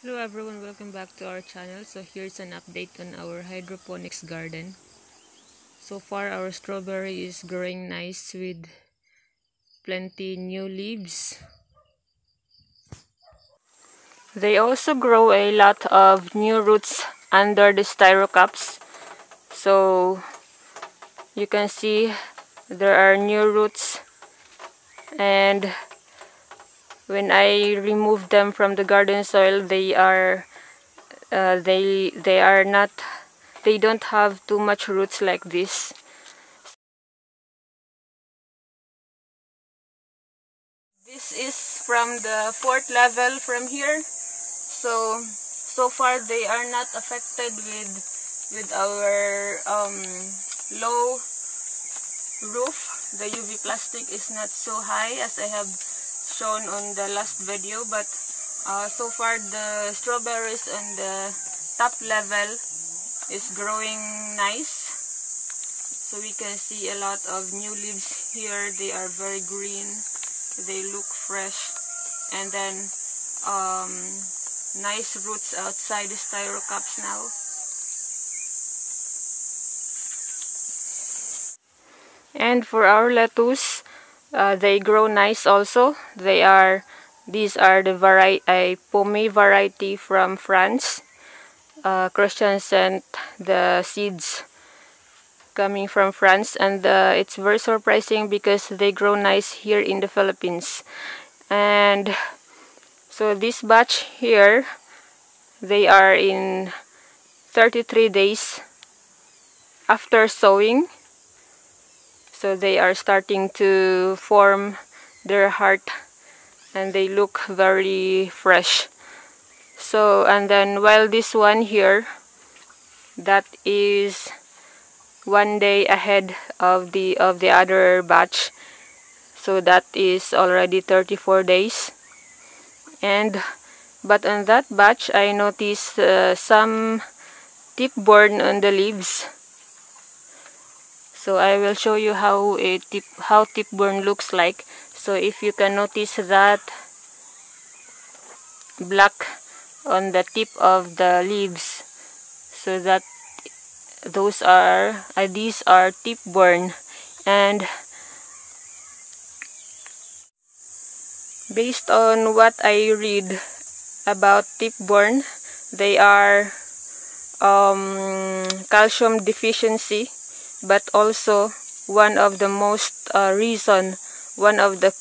Hello everyone, welcome back to our channel. So here's an update on our hydroponics garden. So far our strawberry is growing nice with plenty new leaves. They also grow a lot of new roots under the styro cups. So you can see there are new roots, and when I remove them from the garden soil, they don't have too much roots like this. This is from the 4th level from here. So far they are not affected with our low roof. The UV plastic is not so high as I have shown on the last video, but so far the strawberries on the top level is growing nice. So we can see a lot of new leaves here. They are very green. They look fresh, and then nice roots outside the styro cups now. And for our lettuce, they grow nice also. These are the pomme variety from France. Christian sent the seeds coming from France, and it's very surprising because they grow nice here in the Philippines. And so this batch here, they are in 33 days after sowing. So they are starting to form their heart, and they look very fresh. So, and then while this one here, that is 1 day ahead of the other batch. So that is already 34 days. But on that batch, I noticed some tipburn on the leaves. So I will show you how tipburn looks like. So if you can notice that black on the tip of the leaves, so that these are tipburn. And based on what I read about tipburn, they are calcium deficiency, but also one of the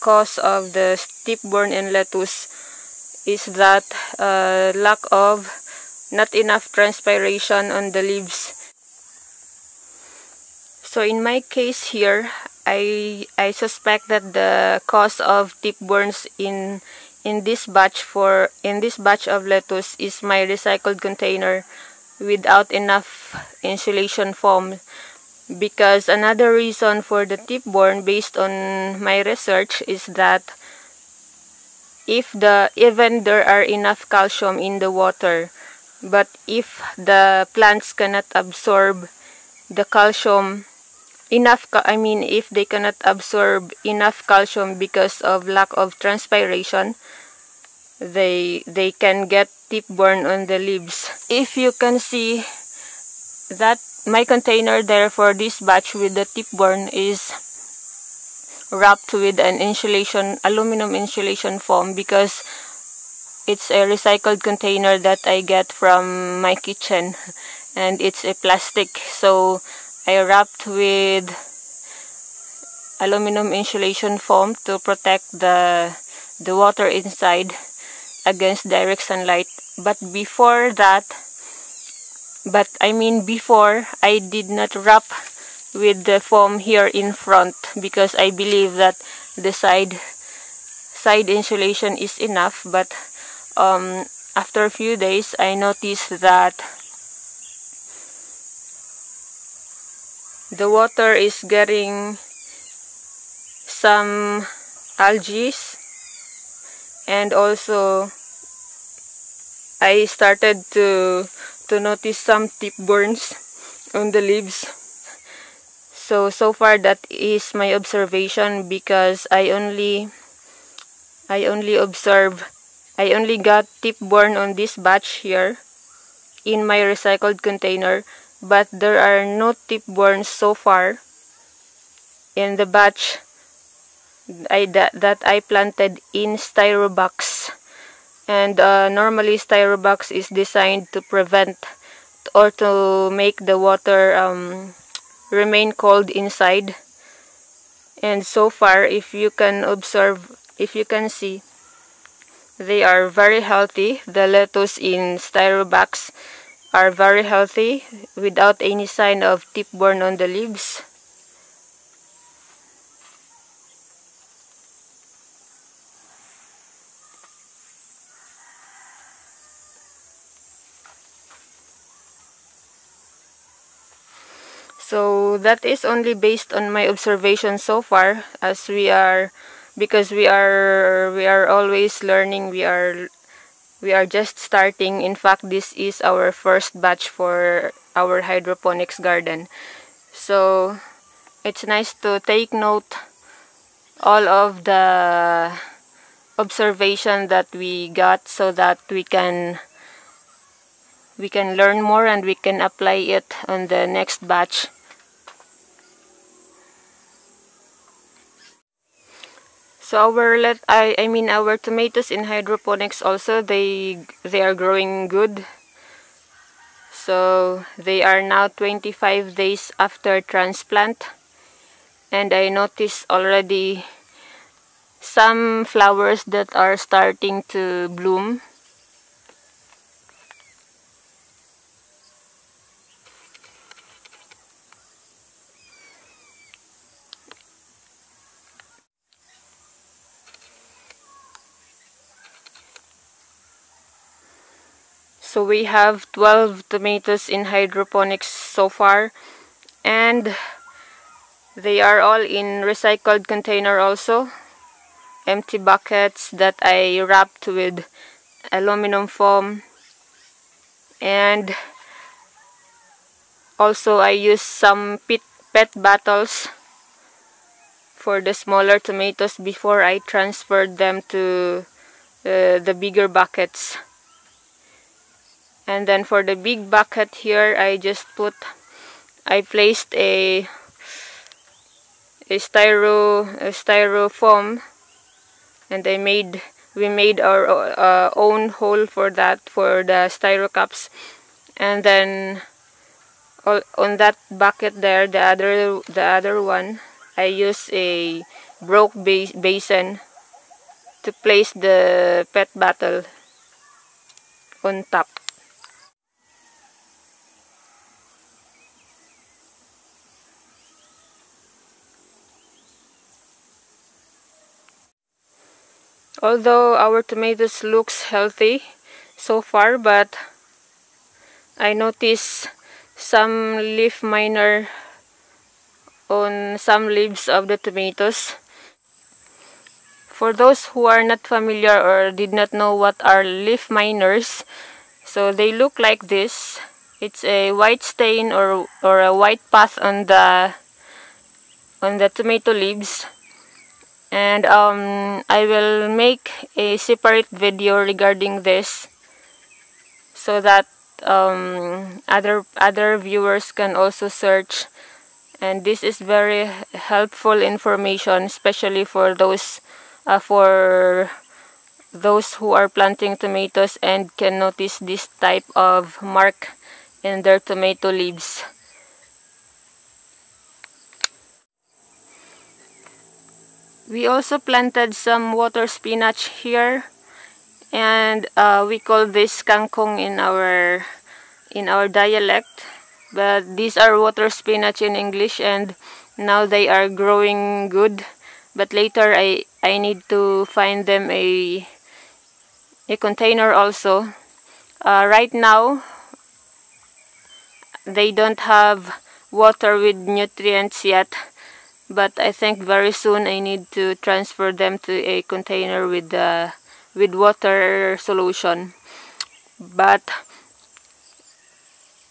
cause of the tipburn in lettuce is that lack of not enough transpiration on the leaves. So in my case here, I suspect that the cause of tipburns in this batch of lettuce is my recycled container without enough insulation foam. Because another reason for the tipburn, based on my research, is that even there are enough calcium in the water, but if the plants cannot absorb the calcium if they cannot absorb enough calcium because of lack of transpiration, they can get tipburn on the leaves. If you can see that my container there for this batch with the tipburn is wrapped with an aluminum insulation foam, because it's a recycled container that I get from my kitchen, and it's a plastic. So I wrapped with aluminum insulation foam to protect the water inside against direct sunlight. But before I did not wrap with the foam here in front, because I believe that the side insulation is enough. But after a few days, I noticed that the water is getting some algae, and also I started to notice some tipburns on the leaves. So far that is my observation, because I only observe I only got tipburn on this batch here in my recycled container, but there are no tipburns so far in the batch that I planted in styrobox. And normally styrobox is designed to prevent or to make the water remain cold inside. And so far, if you can observe, if you can see, they are very healthy. The lettuce in styrobox are very healthy without any sign of tipburn on the leaves. So that is only based on my observation so far, as because we are always learning. We are just starting. In fact, this is our first batch for our hydroponics garden. So it's nice to take note all of the observation that we got, so that we can learn more and we can apply it on the next batch. So our tomatoes in hydroponics also, they are growing good. So they are now 25 days after transplant, and I noticed already some flowers that are starting to bloom. So we have 12 tomatoes in hydroponics so far, and they are all in recycled container also. Empty buckets that I wrapped with aluminum foam, and also I used some pet bottles for the smaller tomatoes before I transferred them to the bigger buckets. And then for the big bucket here, I placed a styrofoam, and we made our own hole for that, for the styro cups. And then on that bucket there, the other one, I use a broke basin to place the pet bottle on top. Although our tomatoes looks healthy so far, but I notice some leaf miner on some leaves of the tomatoes. For those who are not familiar or did not know what are leaf miners, so they look like this. It's a white stain or a white path on the tomato leaves. And I will make a separate video regarding this, so that other viewers can also search. And this is very helpful information, especially for those who are planting tomatoes and can notice this type of mark in their tomato leaves. We also planted some water spinach here, and we call this kangkong in our dialect, but these are water spinach in English, and now they are growing good. But later I need to find them a container also. Right now they don't have water with nutrients yet, but I think very soon I need to transfer them to a container with water solution. But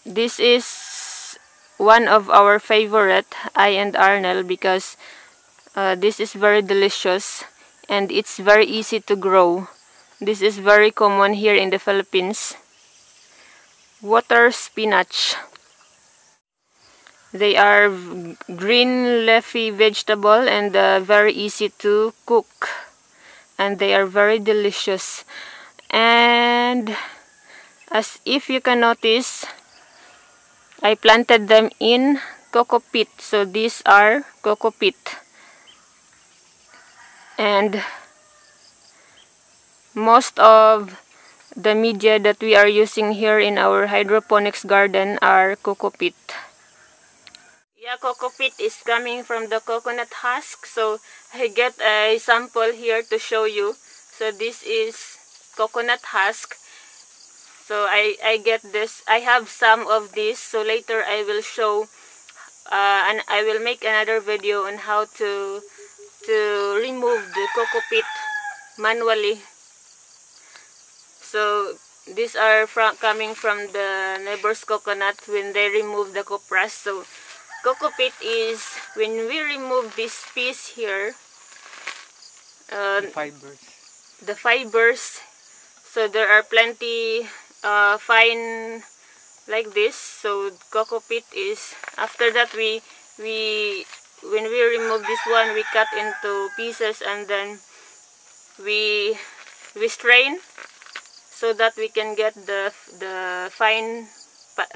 this is one of our favorite, I and Arnel, because this is very delicious and it's very easy to grow. This is very common here in the Philippines. Water spinach. They are green leafy vegetable and very easy to cook. And they are very delicious. And as if you can notice, I planted them in Coco Peat. So these are Coco Peat. And most of the media that we are using here in our hydroponics garden are Coco Peat. Yeah, Coco Peat is coming from the coconut husk. So I get a sample here to show you. So this is coconut husk. So I get this. I have some of this. So later I will show and I will make another video on how to remove the Coco Peat manually. So these are coming from the neighbor's coconut when they remove the copras. So Coco Peat is when we remove this piece here, the fibers. So there are plenty fine like this. So Coco Peat is, after that when we remove this one, we cut into pieces and then we strain so that we can get the fine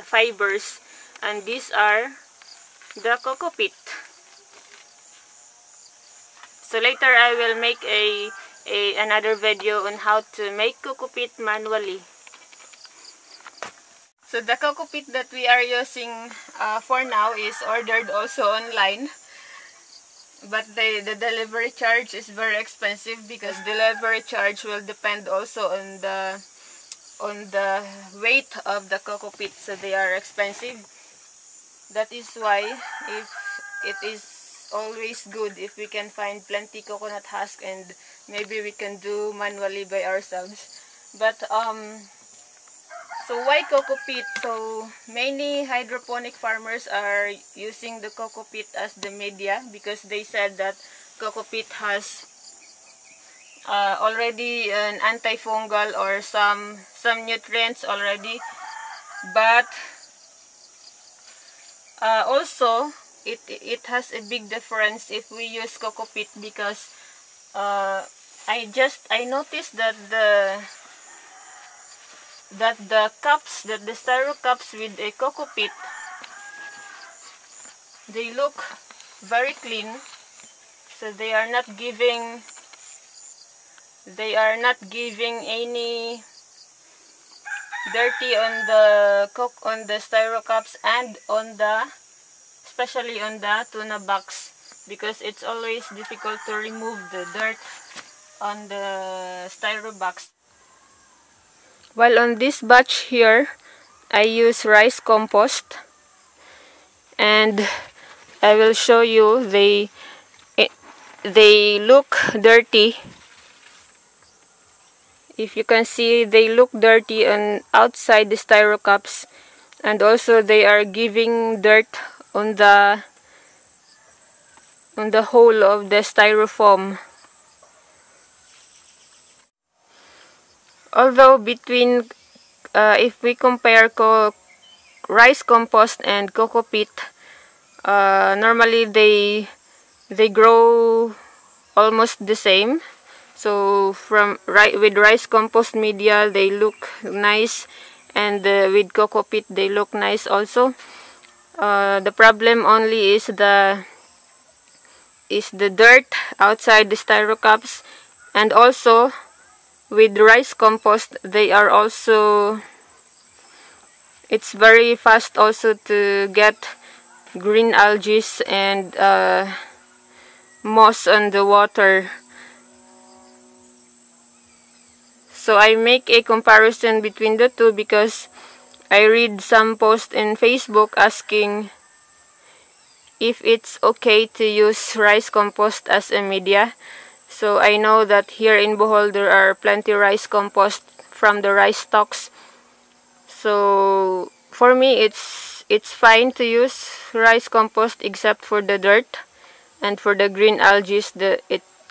fibers, and these are the Coco Peat. So later I will make another video on how to make Coco Peat manually. So the Coco Peat that we are using for now is ordered also online. But the delivery charge is very expensive because delivery charge will depend also on the weight of the Coco Peat. So they are expensive. That is why it is always good if we can find plenty coconut husk and maybe we can do manually by ourselves. But so why Coco Peat? So many hydroponic farmers are using the Coco Peat as the media because they said that Coco Peat has already an antifungal or some nutrients already, but also it has a big difference if we use Coco Peat because I noticed that the styro cups with a Coco Peat, they look very clean. So they are not giving any dirty on the styro cups and especially on the tuna box, because it's always difficult to remove the dirt on the styro box. While on this batch here, I use rice compost, and I will show you they look dirty. If you can see, they look dirty on outside the styro cups, and also they are giving dirt on the hole of the styrofoam. Although between if we compare rice compost and Coco Peat, normally they grow almost the same. So with rice compost media they look nice, and with Coco Peat they look nice also. The problem only is the dirt outside the styro cups, and also with rice compost they are also, it's very fast also to get green algae and moss on the water. So I make a comparison between the two because I read some posts in Facebook asking if it's okay to use rice compost as a media. So I know that here in Bohol there are plenty rice compost from the rice stalks. So for me it's fine to use rice compost except for the dirt and for the green algae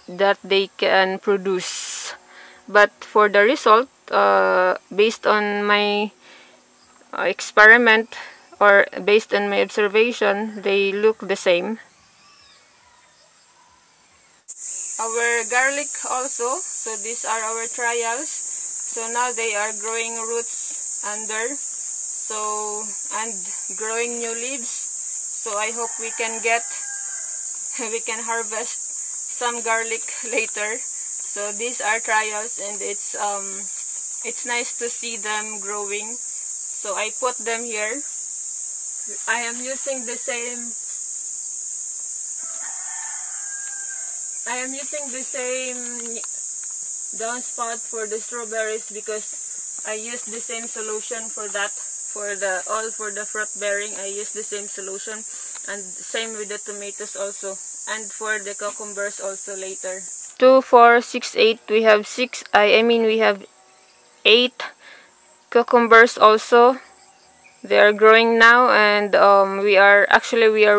that they can produce. but for the result, based on my experiment or based on my observation, they look the same. Our garlic also, so these are our trials. So now they are growing roots under, so, and growing new leaves. So I hope we can harvest some garlic later. So these are trials, and it's nice to see them growing. So I put them here. I am using the same downspout for the strawberries because I used the same solution for that. For the fruit bearing, I used the same solution, and same with the tomatoes also, and for the cucumbers also later. 2, 4, 6, 8. We have we have 8 cucumbers also. They are growing now, and we are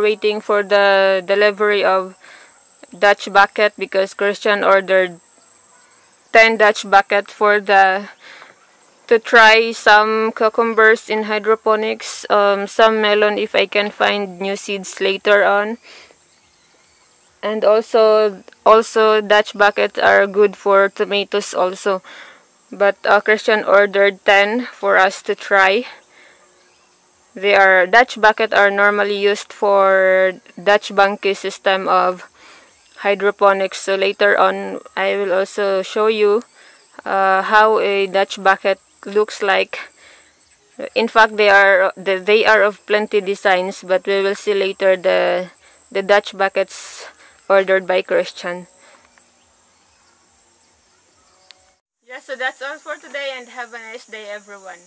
waiting for the delivery of Dutch bucket because Christian ordered 10 Dutch bucket to try some cucumbers in hydroponics, some melon if I can find new seeds later on. And also Dutch buckets are good for tomatoes also. But Christian ordered 10 for us to try. Dutch bucket are normally used for Dutch Banky system of hydroponics. So later on I will also show you how a Dutch bucket looks like. In fact, they are of plenty designs, but we will see later the Dutch buckets ordered by Christian. Yeah, so that's all for today, and have a nice day, everyone.